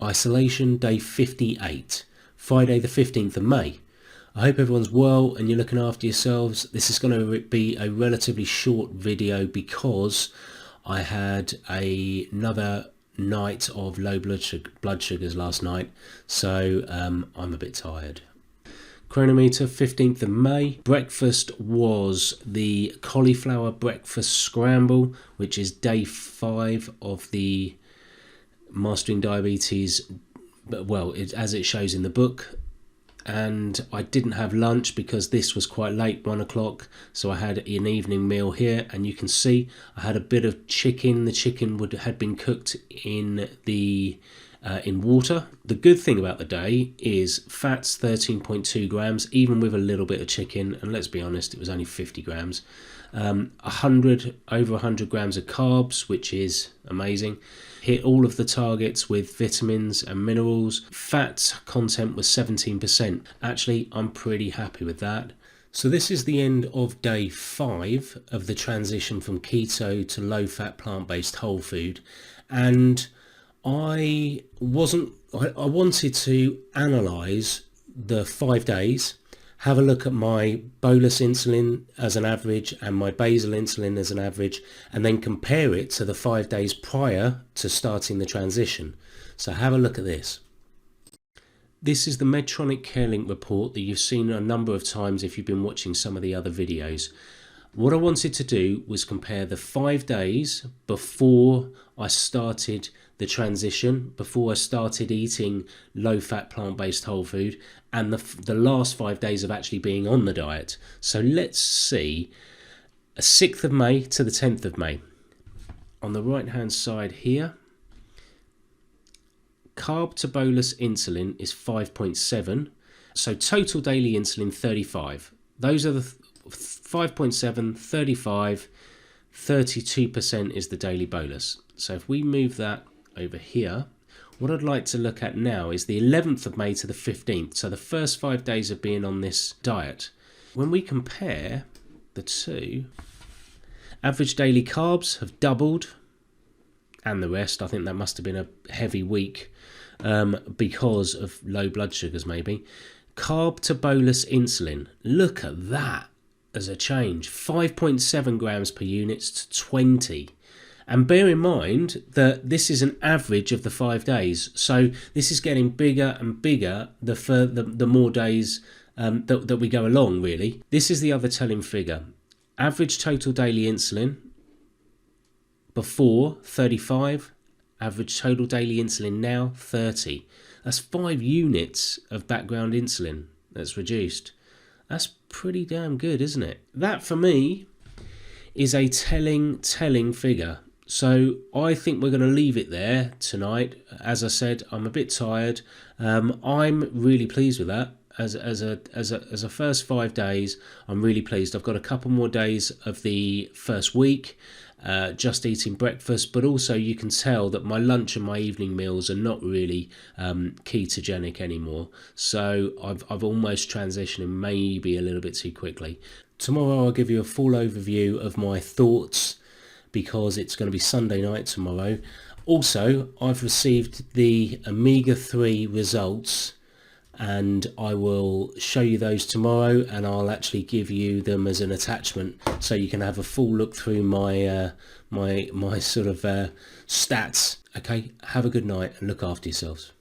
Isolation day 58, Friday the 15th of May. I hope everyone's well and you're looking after yourselves. This is going to be a relatively short video because I had another night of low blood sugars last night, so I'm a bit tired. Chronometer 15th of May. Breakfast was the cauliflower breakfast scramble, which is day 5 of the Mastering Diabetes, well, as it shows in the book. And I didn't have lunch because this was quite late, 1 o'clock, so I had an evening meal here, and you can see I had a bit of chicken. The chicken had been cooked in water. The good thing about the day is fat's 13.2 grams, even with a little bit of chicken, and let's be honest, it was only 50 grams. Over 100 grams of carbs, which is amazing. Hit all of the targets with vitamins and minerals. Fat content was 17%. Actually, I'm pretty happy with that. So this is the end of day 5 of the transition from keto to low-fat plant-based whole food, and I wanted to analyse the 5 days, have a look at my bolus insulin as an average and my basal insulin as an average, and then compare it to the 5 days prior to starting the transition. So have a look at this. This is the Medtronic CareLink report that you've seen a number of times if you've been watching some of the other videos. What I wanted to do was compare the 5 days before I started the transition, before I started eating low-fat plant-based whole food, and the last 5 days of actually being on the diet. So let's see, 6th of May to the 10th of May. On the right-hand side here, carb to bolus insulin is 5.7, so total daily insulin 35. Those are the 5.7, 35, 32% is the daily bolus. So if we move that over here, what I'd like to look at now is the 11th of May to the 15th, so the first 5 days of being on this diet. When we compare the two, average daily carbs have doubled, and the rest, I think that must have been a heavy week because of low blood sugars maybe. Carb to bolus insulin, look at that as a change, 5.7 grams per unit to 20. And bear in mind that this is an average of the 5 days, so this is getting bigger and bigger the more days that we go along, really. This is the other telling figure. Average total daily insulin before 35, average total daily insulin now 30. That's 5 units of background insulin that's reduced. That's pretty damn good, isn't it? That for me is a telling figure. So I think we're going to leave it there tonight. As I said, I'm a bit tired. I'm really pleased with that. As a first 5 days, I'm really pleased. I've got a couple more days of the first week, just eating breakfast, but also you can tell that my lunch and my evening meals are not really ketogenic anymore. So I've almost transitioned maybe a little bit too quickly. Tomorrow I'll give you a full overview of my thoughts, because it's going to be Sunday night tomorrow. Also, I've received the omega-3 results, and I will show you those tomorrow, and I'll actually give you them as an attachment so you can have a full look through my my sort of stats. Okay, have a good night and look after yourselves.